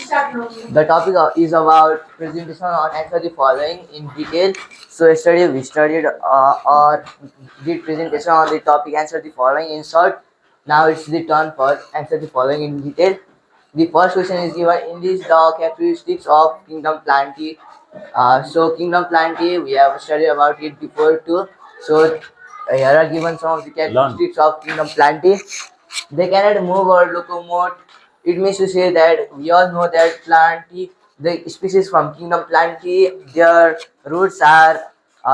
The topic is about presentation on answer the following in detail. So yesterday we studied or did presentation on the topic answer the following in short. Now it's the turn for answer the following in detail. The first question is given in this the characteristics of kingdom plantae. So kingdom plantae we have studied about it before too. So here are given some of the characteristics of kingdom plantae. They cannot move or locomote. It means to say that we all know that plantae, the species from kingdom plantae, their roots are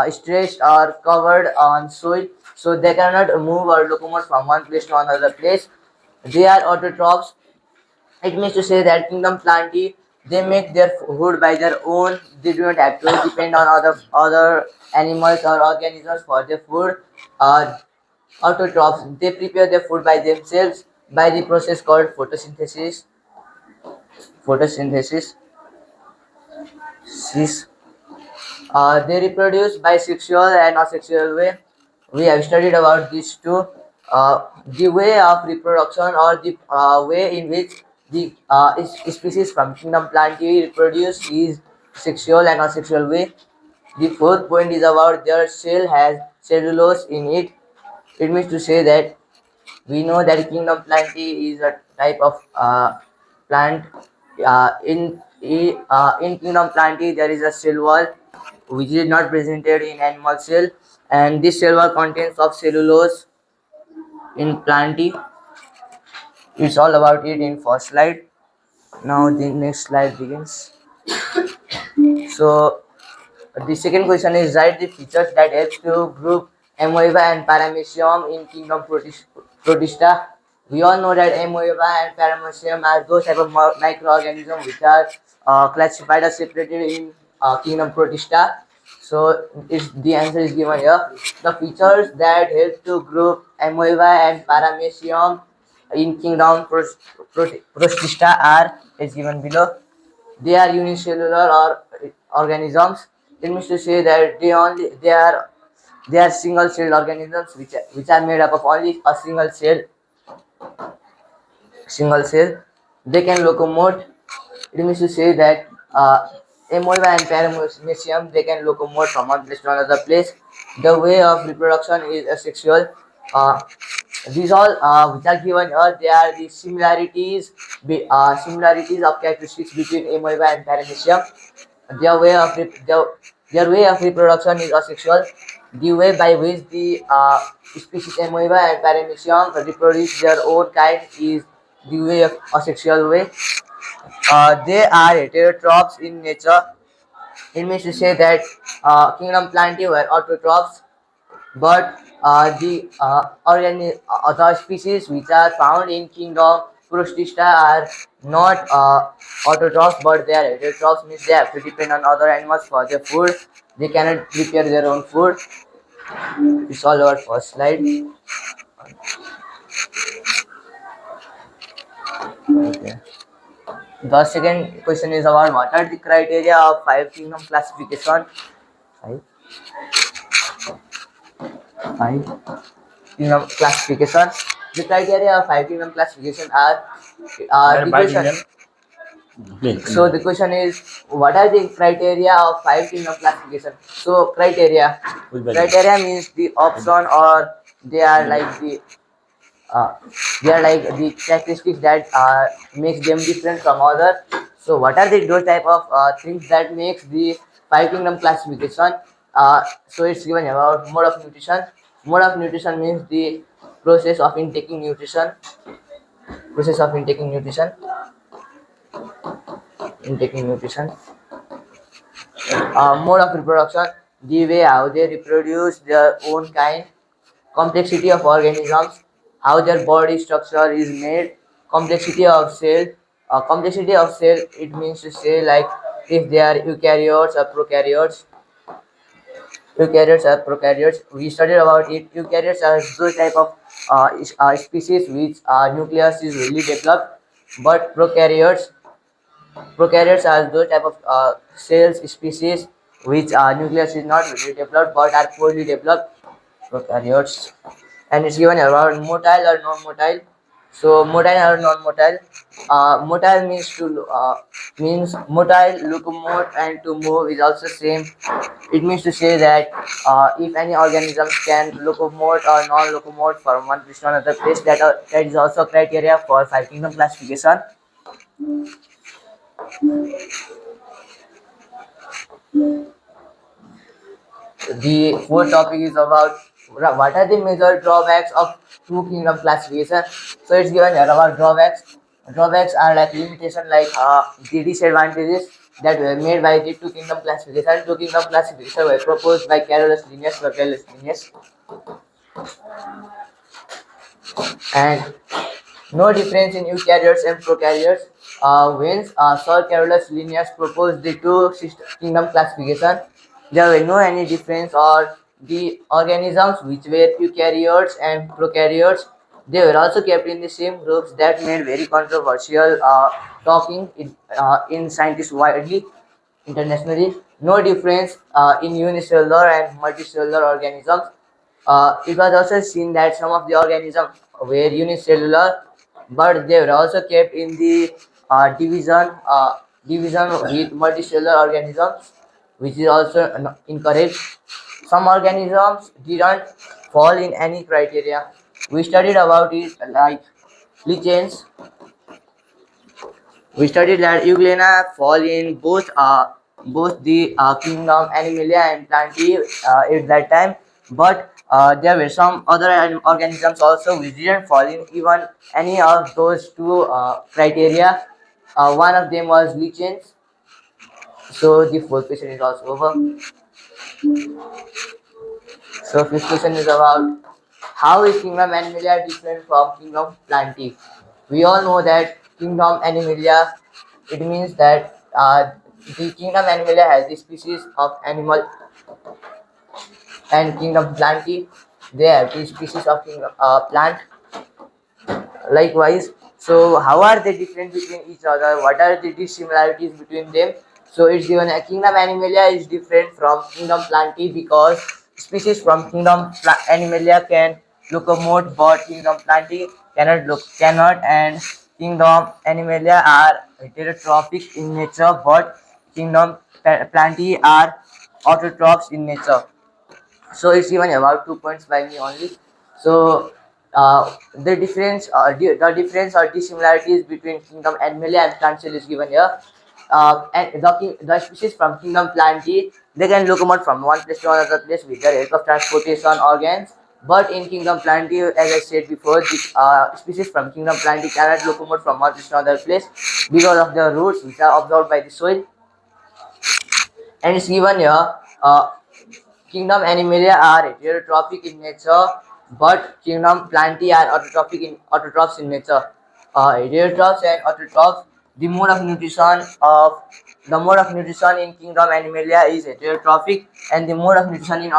stretched or covered on soil, so they cannot move or locomote from one place to another place. They are autotrophs. It means to say that kingdom plantae they make their food by their own. They do not have to depend on other animals or organisms for their food. Uh, Autotrophs they prepare their food by themselves by the process called photosynthesis. Photosynthesis. Sys. They reproduce by sexual and asexual way. We have studied about this too. The way of reproduction or the way in which the species from kingdom plantae reproduce is sexual and asexual way. The fourth point is about their shell has cellulose in it. It means to say that we know that kingdom plantae is a type of plant. In kingdom plantae, there is a cell wall which is not presented in animal cell, and this cell wall contains of cellulose in plantae. It's all about it in first slide. Now the next slide begins. So the second question is write the features that helps to group amoeba and paramecium in kingdom protista. We all know that amoeba and paramecium are those type of microorganisms which are classified or separated in kingdom protista. So the answer is given here. The features that help to group amoeba and paramecium in kingdom protista are as given below. They are unicellular or organisms. It means to say that they are single celled organisms which are made up of only a single cell. They can locomote. It means to say that amoeba and paramecium they can locomote from one place to another place. The way of reproduction is asexual. Uh, these all which are given here, they are the similarities of characteristics between amoeba and paramecium. Their way of their way of reproduction is asexual. The way by which the species amoeba and paramecium reproduce their own kind is the way of asexual way. They are heterotrophs in nature. It means to say that kingdom plantae were autotrophs, but the species which are found in kingdom Protista are not autotrophs, but they are heterotrophs, means they have to depend on other animals for their food. They cannot prepare their own food. It's all our first slide. Okay. The second question is about what are the criteria of five kingdom classification. Five, five kingdom classification. The criteria of five kingdom classification are the question. So the question is, what are the criteria of five kingdom classification? So criteria means the option or they are like the uh, they are like the characteristics that makes them different from other. So what are the those type of things that makes the five kingdom classification? So it's given about mode of nutrition. Mode of nutrition means the process of intaking nutrition. Process of intaking nutrition. Mode of reproduction, the way how they reproduce their own kind. Complexity of organisms, how their body structure is made. Complexity of cell. Complexity of cell, it means to say like if they are eukaryotes or prokaryotes. Eukaryotes or prokaryotes. We studied about it. Eukaryotes are those type of species which nucleus is really developed, but prokaryotes are those type of cells species which nucleus is not really developed but are poorly developed. Prokaryotes. And it's given about motile or non-motile. So motile or non-motile. Motile means motile, locomote, and to move is also same. It means to say that if any organisms can locomote or non-locomote from one place to another place, that is also criteria for five kingdom classification. The fourth topic is about what are the major drawbacks of two kingdom classification. So it's given here about drawbacks. Drawbacks are like limitation, like the disadvantages that were made by the two kingdom classification. Two kingdom classification were proposed by Carolus Linnaeus, and no difference in eukaryotes and prokaryotes. When Sir Carolus Linnaeus proposed the two kingdom classification, there were no any difference or the organisms which were eukaryotes and prokaryotes. They were also kept in the same groups that made very controversial talking in scientists widely internationally. No difference in unicellular and multicellular organisms. It was also seen that some of the organisms were unicellular, but they were also kept in the division with multicellular organisms, which is also incorrect. Some organisms didn't fall in any criteria. We studied about it like lichens. We studied that euglena fall in both the kingdom Animalia and Plantae at that time, but there were some other organisms also which didn't fall in even any of those two criteria. One of them was lichens. So the fourth question is also over. So fifth question is about how is kingdom Animalia different from kingdom Plantae? We all know that kingdom Animalia, it means that the kingdom Animalia has the species of animal, and kingdom Plantae, they have the species of kingdom plant. Likewise, so how are they different between each other? What are the dissimilarities between them? So it's given a kingdom Animalia is different from kingdom Plantae because species from kingdom Animalia can locomote, but kingdom Plantae cannot, and kingdom Animalia are heterotrophic in nature, but kingdom Plantae are autotrophs in nature. So it's given about 2 points by me only. So the difference or dissimilarities between kingdom Animalia and Plantae is given here. And the species from kingdom Plantae, they can locomote from one place to another place with the help of transportation organs. But in kingdom Plantae, as I said before, the species from kingdom Plantae cannot locomote from one place to another place because of the roots which are absorbed by the soil. And it's given here. Kingdom Animalia are heterotrophic in nature, but kingdom Plantae are autotrophs in nature. Heterotrophs and autotrophs, the mode of nutrition in kingdom Animalia is heterotrophic, and the mode of nutrition in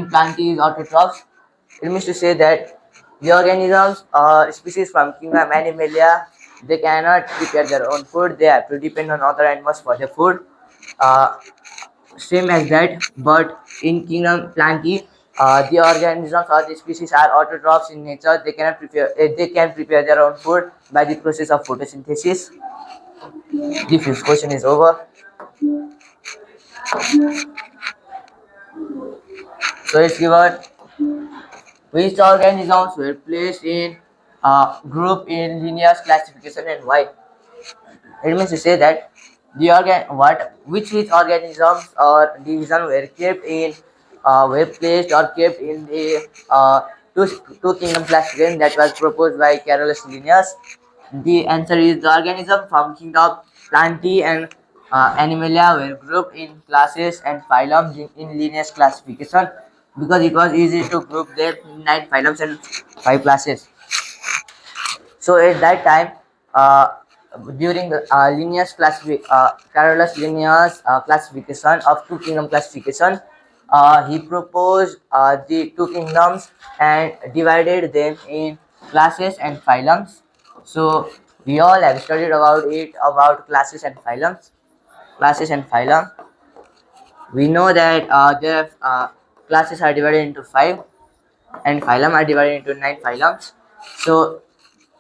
Plantae is autotrophs. It means to say that the organisms, species from kingdom Animalia, they cannot prepare their own food. They have to depend on other animals for their food. Uh, Same as that, but in kingdom Plantae, the organisms or the species are autotrophs in nature. They can prepare their own food by the process of photosynthesis. The fifth question is over. So it's given which organisms were placed in group in Linnaeus classification and why. It means to say that the which organisms or division were placed or kept in the two, two kingdom classification that was proposed by Carolus Linnaeus. The answer is the organism from kingdom Plantae and Animalia were grouped in classes and phylums in Linnaeus classification because it was easy to group them in 9 phylums and 5 classes. So at that time, uh, during the Carolus Linnaeus classification of two kingdom classification, he proposed the two kingdoms and divided them in classes and phylums. So we all have studied about it about classes and phylums. Classes and phylum. We know that their classes are divided into 5 and phylum are divided into 9 phylums. So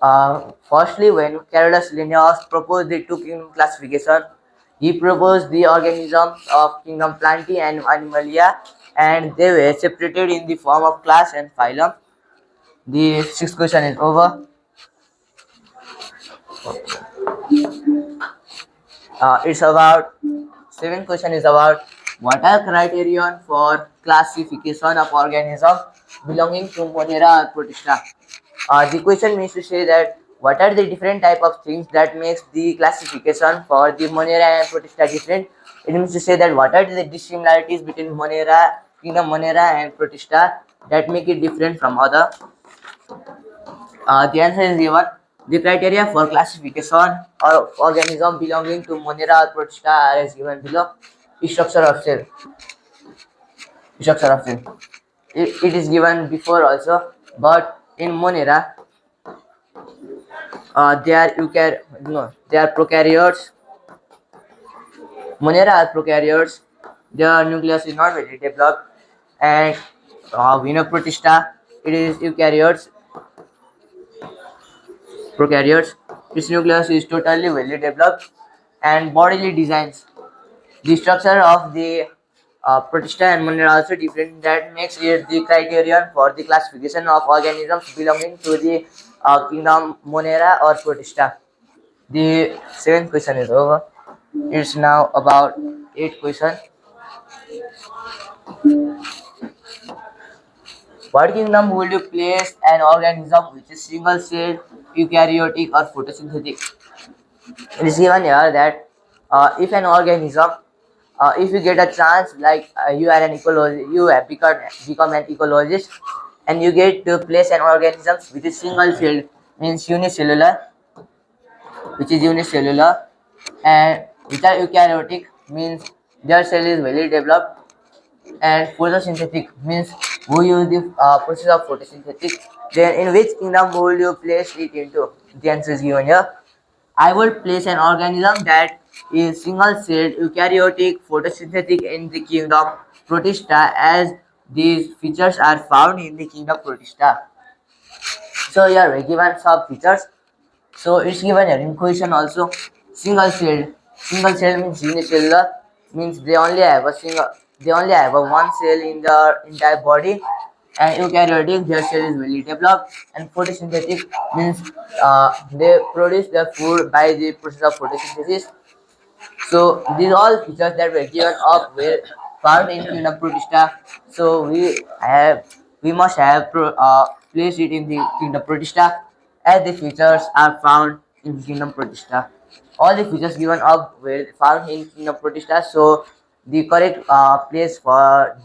Firstly, when Carolus Linnaeus proposed the two kingdom classification, he proposed the organisms of kingdom Plantae and Animalia, and they were separated in the form of class and phylum. The sixth question is over. It's about seventh question is about what are criterion for classification of organisms belonging to Monera or Protista. The question means to say that what are the different type of things that makes the classification for the Monera and Protista different. It means to say that what are the dissimilarities between Monera, kingdom Monera and Protista that make it different from other. The answer is given. The criteria for classification of organism belonging to Monera or Protista are as given below. Structure of cell. Structure of cell. It is given before also, but in Monera, they are prokaryotes. Monera are prokaryotes. Their nucleus is not very developed, and Protista, it is eukaryotes. Prokaryotes. Its nucleus is totally well developed and bodily designs. The structure of the Protista and Monera are also different. That makes it the criterion for the classification of organisms belonging to the kingdom Monera or Protista. The seventh question is over. It's now about eighth question. What kingdom would you place an organism which is single-celled, eukaryotic, or photosynthetic? It is given here that if an organism, if you get a chance, like you are an ecologist, you have become an ecologist, and you get to place an organism which is single-celled, means unicellular, which is unicellular, and which are eukaryotic, means their cell is very developed, and photosynthetic means who use the process of photosynthetic. Then in which kingdom would you place it into? The answer is given here. I would place an organism that is single-celled, eukaryotic, photosynthetic in the kingdom Protista, as these features are found in the kingdom Protista. So here we given some features. So it's given here in question also. Single celled. Single cell means unicellular, means they only have a one cell in the entire body. And eukaryotic, their cell is very developed. And photosynthetic means they produce their food by the process of photosynthesis. So these all features that were given up were found in Kingdom Protista. So we must have placed it in the Kingdom Protista, as the features are found in Kingdom Protista. All the features given up were found in Kingdom Protista. So the correct place for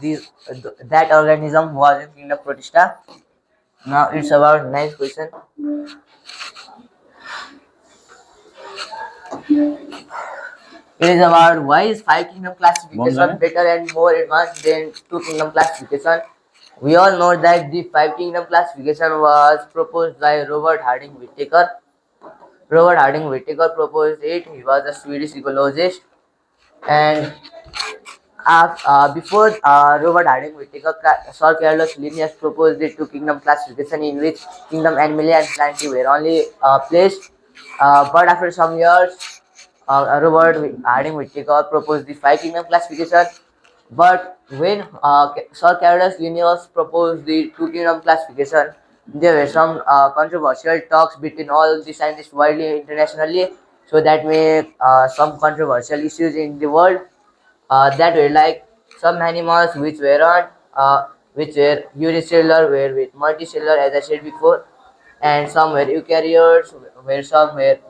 that organism was in Kingdom Protista. Now it's about ninth question. It is about why is five kingdom classification better and more advanced than two kingdom classification. We all know that the five kingdom classification was proposed by Robert Harding Whittaker. Robert Harding Whittaker proposed it. He was a Swedish ecologist, and before Robert Harding Whittaker, Sir Carlos Linnaeus proposed the two kingdom classification, in which kingdom Animalia and Plantae were only placed. But after some years, Robert Harding Whittaker proposed the five kingdom classification. But when Sir Carolus Linnaeus proposed the two kingdom classification, there were some controversial talks between all the scientists widely internationally. So that made some controversial issues in the world, that were like some animals which were unicellular were with multicellular, as I said before, and some were eukaryotes, where some were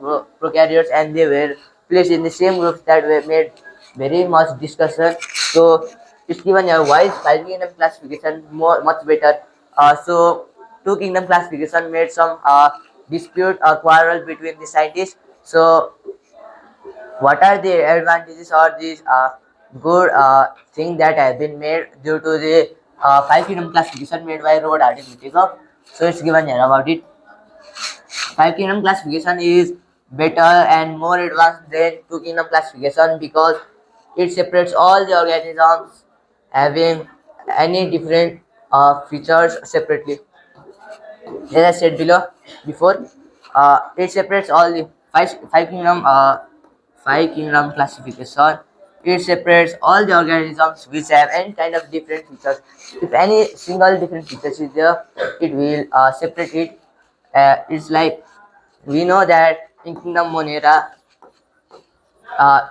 prokaryotes, and they were placed in the same groups, that were made very much discussion. So it's given a wise five kingdom classification much better. So two kingdom classification made some dispute or quarrel between the scientists. So what are the advantages or these good thing that have been made due to the five kingdom classification made by Robert Harding Whittaker? So it's given here about it. Five kingdom classification is better and more advanced than two kingdom classification because it separates all the organisms having any different features separately. As I said before, It separates all the five kingdom classification. It separates all the organisms which have any kind of different features. If any single different features is there, it will separate it. It's like we know that in kingdom Monera,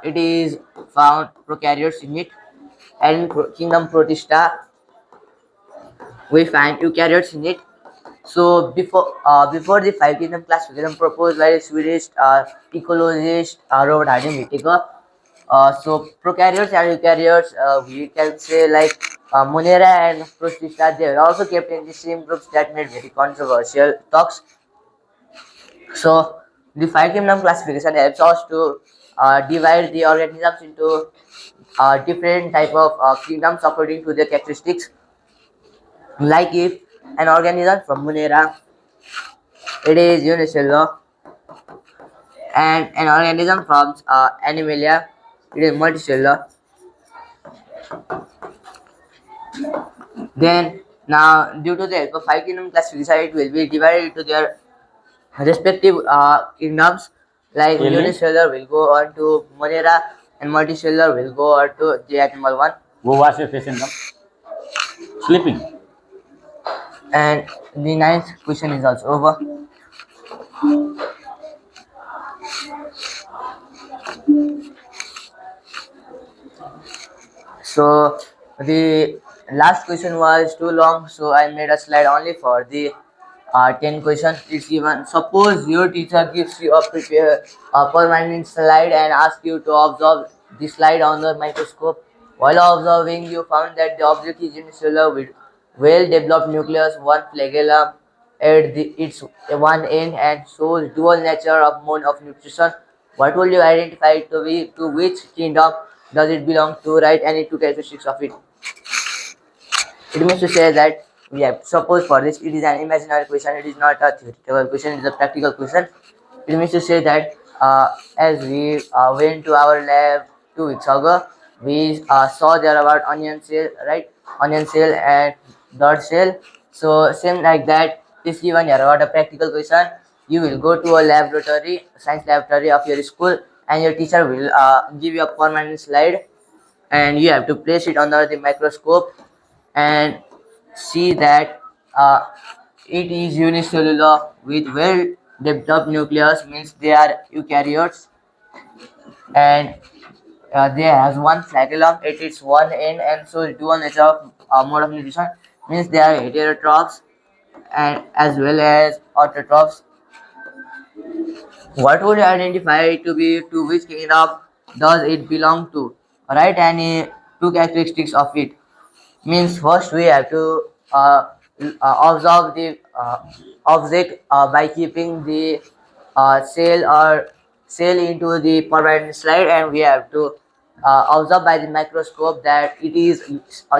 it is found prokaryotes in it, and in kingdom Protista, we find eukaryotes in it. So before the five kingdom classification proposed by the Swedish ecologist Robert Harding Whittaker, so prokaryotes and eukaryotes, we can say like Monera and Protista, they were also kept in the same groups that made very controversial talks. So the five kingdom classification helps us to divide the organisms into different type of kingdoms according to their characteristics. Like if an organism from Monera, it is unicellular, and an organism from Animalia, it is multicellular. Then now, due to the help of five kingdom classification, it will be divided into their respective kingdoms. Like Really? unicellular will go on to Monera, and multicellular will go on to the animal one. Go wash your face and come. Sleeping. And the ninth question is also over. So the last question was too long, so I made a slide only for the 10 questions. It's given. Suppose your teacher gives you a permanent slide and asks you to observe the slide on the microscope. While observing, you found that the object is unicellular with well-developed nucleus, one flagellum at its one end, and shows dual nature of mode of nutrition. What will you identify to be to which kingdom does it belong to? Write any two characteristics of it. It means to say that we have suppose for this it is an imaginary question, it is not a theoretical question, it is a practical question. It means to say that as we went to our lab 2 weeks ago, we saw there about onion cell, right? Onion cell and blood cell. So same like that is given here about a practical question. You will go to a laboratory, science laboratory of your school, and your teacher will give you a permanent slide, and you have to place it under the microscope and see that it is unicellular with well developed nucleus, means they are eukaryotes, and they has one flagellum at its one end, and so dual nature of mode of nutrition, means they are heterotrophs and as well as autotrophs. What would you identify to be to which kingdom does it belong to? Write any two characteristics of it. Means first we have to observe the object by keeping the cell into the permanent slide, and we have to observe by the microscope that it is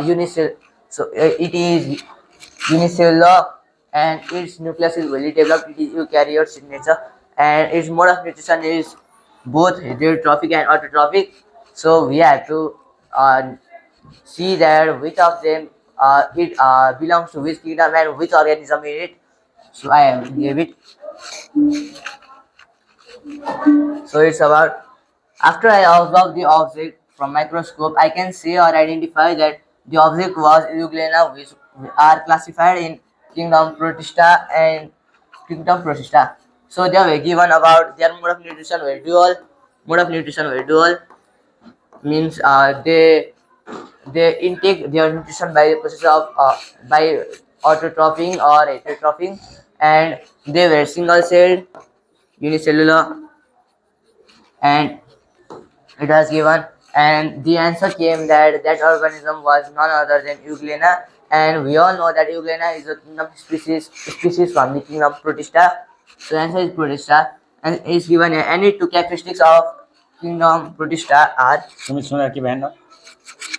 unicellular. So it is unicellular, and its nucleus is very developed. It is eukaryotes in nature, and its mode of nutrition is both heterotrophic and autotrophic. So we have to see that which of them it belongs to which kingdom and which organism in it. So I have gave it. So it's about after I observe the object from microscope, I can see or identify that the object was Euglena, which are classified in kingdom Protista and kingdom Protista. So they were given about their mode of nutrition were dual. Mode of nutrition were dual means they intake their nutrition by the process of by autotrophing or heterotrophing, and they were single celled, unicellular, and it was given, and the answer came that that organism was none other than Euglena, and we all know that Euglena is a kingdom species from the kingdom Protista. So the answer is Protista, and is given any two characteristics of kingdom Protista are Sumit सुंदर की बहन ना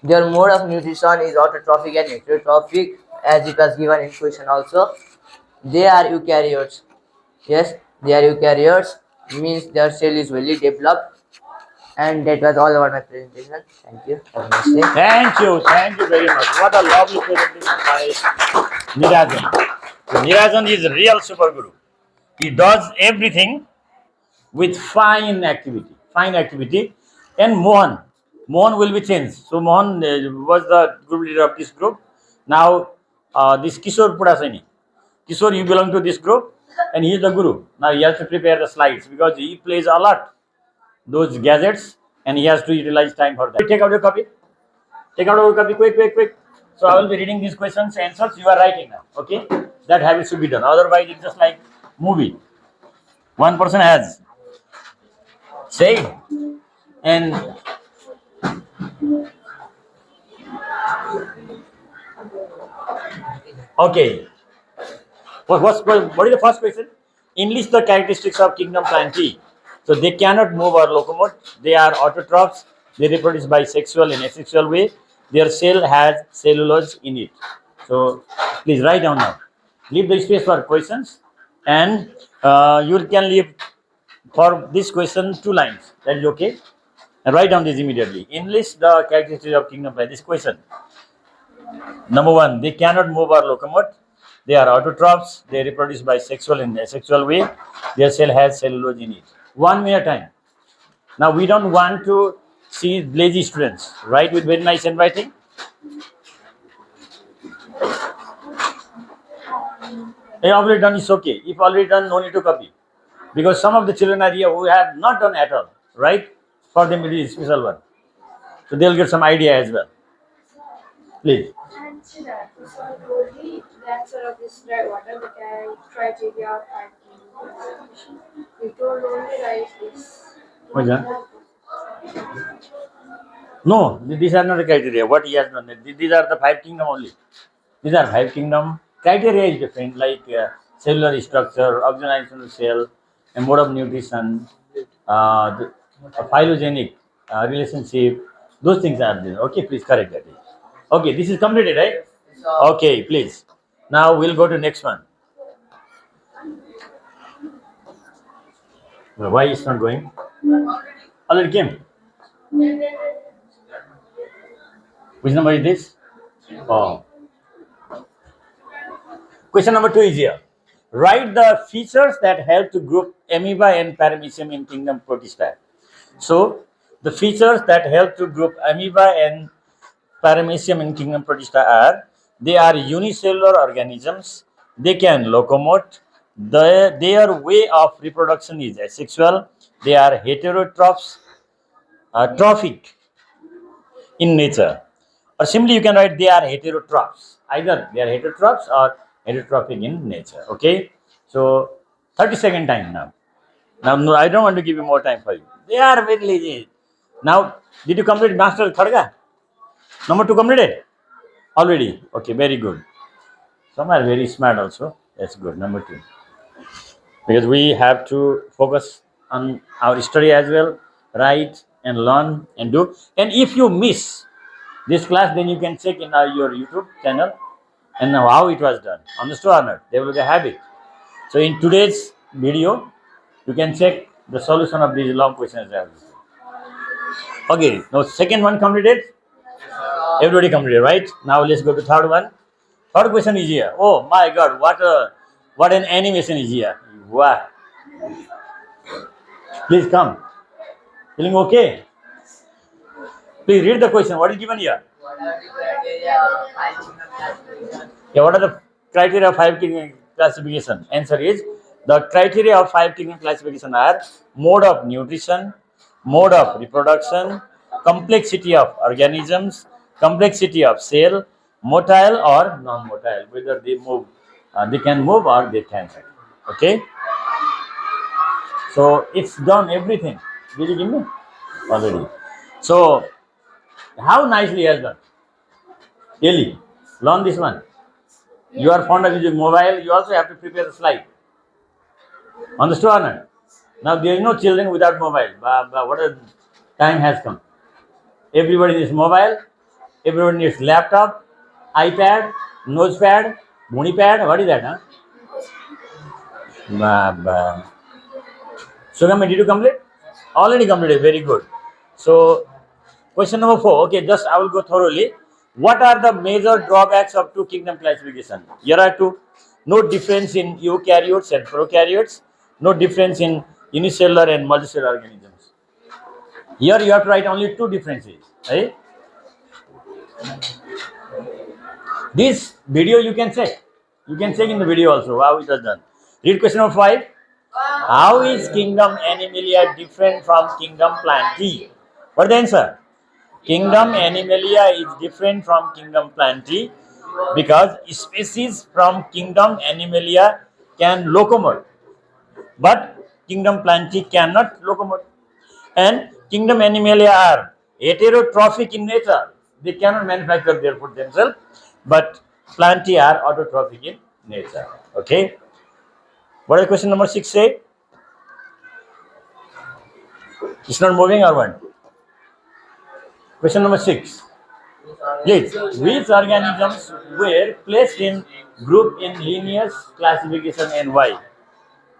their mode of nutrition is autotrophic and heterotrophic, as it was given in question also. They are eukaryotes. Yes, they are eukaryotes, means their cell is very developed. And that was all about my presentation. Thank you. Have a nice day. Thank you very much. What a lovely presentation by Nirajan. Nirajan is a real super guru. He does everything with fine activity. Fine activity. And Mohan will be changed. So Mohan was the group leader of this group. Now this Kishore Pudasani. Kishore, you belong to this group, and he is the guru. Now he has to prepare the slides because he plays a lot those gadgets, and he has to utilize time for that. Take out your copy. Take out your copy, quick, quick, quick. So I will be reading these questions, answers. You are writing now. Okay, that habit should be done. Otherwise, it's just like movie. One person has said, and okay. What is the first question? Enlist the characteristics of kingdom plant. So they cannot move or locomote. They are autotrophs. They reproduce by sexual and asexual way. Their cell has cellulose in it. So please write down now. Leave the space for questions, and you can leave for this question 2 lines. That is okay. And write down this immediately. Enlist the characteristics of kingdom plant. This question. Number one, they cannot move or locomote. They are autotrophs. They reproduce by sexual and asexual way. Their cell has cellulose in it. 1 minute time. Now we don't want to see lazy students. Write with very nice handwriting. If already done is okay. If already done, no need to copy. Because some of the children are here who have not done at all. Right? For them it is special one. So they'll get some idea as well. Please. And Siddharth, so only the answer of this dry water, the criteria of anti-inflammation. You told only write this. What's that? No, these are not the criteria. What he has done, these are the 5 kingdom only. These are 5 kingdom. Criteria is different, like cellular structure, organizational cell, a mode of nutrition, a phylogenetic relationship. Those things are there. Okay, please correct that. Okay, this is completed, right? Okay, please. Now we'll go to next one. Why it's not going? Already came. Which number is this? Oh. Question number 2 is here. Write the features that help to group amoeba and paramecium in kingdom Protista. So, the features that help to group amoeba and paramecium in kingdom Protista are: they are unicellular organisms, they can locomote, their way of reproduction is asexual, they are heterotrophs, trophic in nature. Or simply you can write they are heterotrophs. Either they are heterotrophs or heterotrophic in nature. Okay. So 30-second time now. Now no, I don't want to give you more time for you. They are very lazy. Now, did you complete Master Khadga? Number 2 completed? Already. Okay, very good. Some are very smart also. That's good. Number 2. Because we have to focus on our study as well, write and learn and do. And if you miss this class, then you can check in your YouTube channel and know how it was done. Understood or not? They will have it. So in today's video, you can check the solution of these long questions. Okay, now second one completed. Everybody completed, right? Now let's go to third one. Third question is here. Oh my God, what an animation is here. Wow. Please come. Feeling okay? Please read the question. What is given here? What are the criteria of 5 kingdom classification? Yeah, what are the criteria of 5 kingdom classification? Answer is the criteria of 5 kingdom classification are mode of nutrition, mode of reproduction, complexity of organisms, complexity of cell, motile or non-motile, whether they move, they can move or they can't. Okay. So it's done everything. Did you give me? Already. So how nicely has done. Really, learn this one. You are fond of using mobile, you also have to prepare the slide. Understood or not? Now there is no children without mobile. What a time has come. Everybody needs mobile, everybody needs laptop, iPad, nosepad, bony pad. What is that? Huh? Sugam, did you complete? Already completed. Very good. So question number 4. Okay, just I will go thoroughly. What are the major drawbacks of 2 kingdom classification? Here are 2. No difference in eukaryotes and prokaryotes. No difference in unicellular and multicellular organisms. Here you have to write only two differences, right? This video you can check. You can check in the video also how it was done. Read question number 5. How is kingdom Animalia different from kingdom Plantae? What is the answer? Kingdom Animalia is different from kingdom Plantae because species from kingdom Animalia can locomote, but kingdom Plantae cannot locomote. And kingdom Animalia are heterotrophic in nature. They cannot manufacture their food themselves, but Plantae are autotrophic in nature. Okay. What is question number 6 say? It's not moving or what? Question number 6. Please, which organisms were placed in group in lineage classification and why?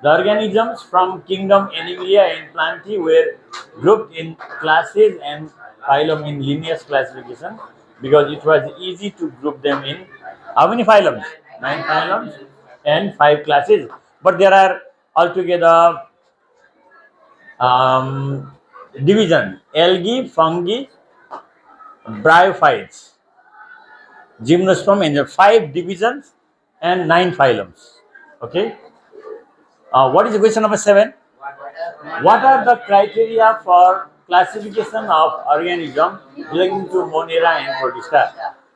The organisms from kingdom Animalia and Plantae were grouped in classes and phylum in lineage classification because it was easy to group them in how many phylums? 9 phylums and 5 classes. But there are altogether um, division: algae, fungi, bryophytes, gymnosperm, and 5 divisions and 9 phylums. Okay. What is question number 7? What are the criteria for classification of organism belonging to Monera and Protista?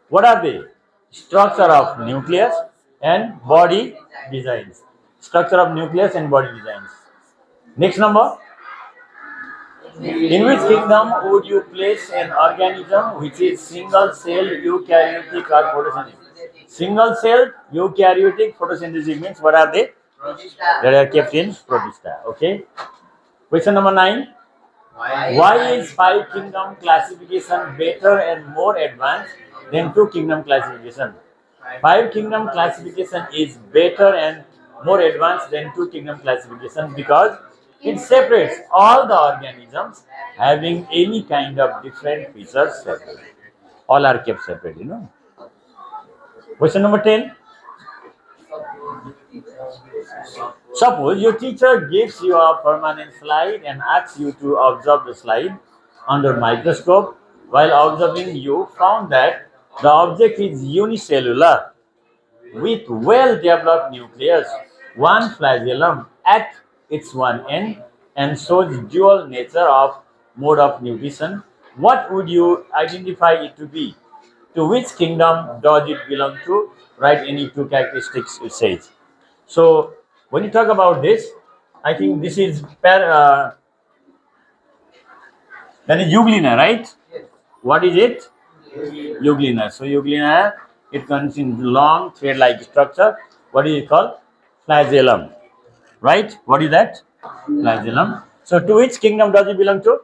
What are they? Structure of nucleus and body designs. Structure of nucleus and body designs. Next number. In which kingdom would you place an organism which is single-celled eukaryotic or photosynthetic? Single-celled eukaryotic photosynthetic means what are they? They are kept in Protista. Okay. Question number 9. Why is 5 kingdom classification better and more advanced than 2 kingdom classification? 5 kingdom classification is better and more advanced than 2 kingdom classification because it separates all the organisms having any kind of different features separately. All are kept separate, you know. Question number 10. Suppose your teacher gives you a permanent slide and asks you to observe the slide under microscope. While observing, you found that the object is unicellular with well-developed nucleus, one flagellum at its one end, and shows dual nature of mode of nutrition. What would you identify it to be? To which kingdom does it belong to? Write any 2 characteristics it says. So when you talk about this, I think this is that is Euglena, right? What is it? Euglena. So Euglena, it contains long thread-like structure. What is it called? Flagellum. Right? What is that? Flagellum. So to which kingdom does it belong to?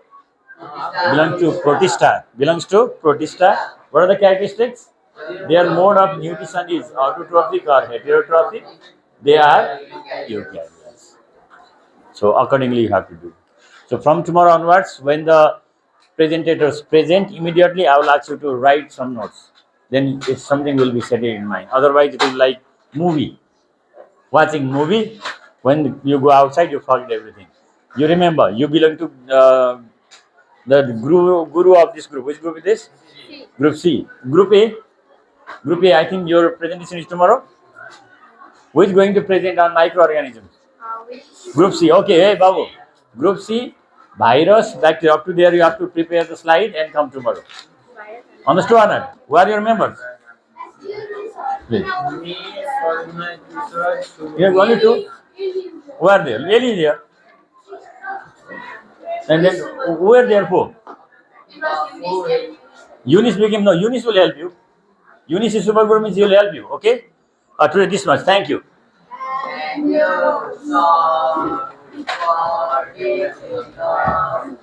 Belong to Protista. Belongs to Protista. What are the characteristics? Their mode of nutrition is autotrophic or heterotrophic. They are eukaryotes. So accordingly you have to do. So from tomorrow onwards, when the presentators present, immediately I will ask you to write some notes. Then it's something will be set in mind. Otherwise it is like movie. Watching movie, when you go outside you forget everything. You remember, you belong to the guru of this group. Which group is this? Group C. Group A. Group A, I think your presentation is tomorrow. Who is going to present on microorganisms? Group C. Okay, hey Babu. Group C, virus, bacteria. Up to there, you have to prepare the slide and come tomorrow. Understood or not? Who are your members? Please. You have only 2? Who are there? Really there? And then who are there for? Eunice became, no, Eunice will help you. Eunice is super good means he will help you. Okay? Today this much. Thank you. Thank you, Lord, for teaching us.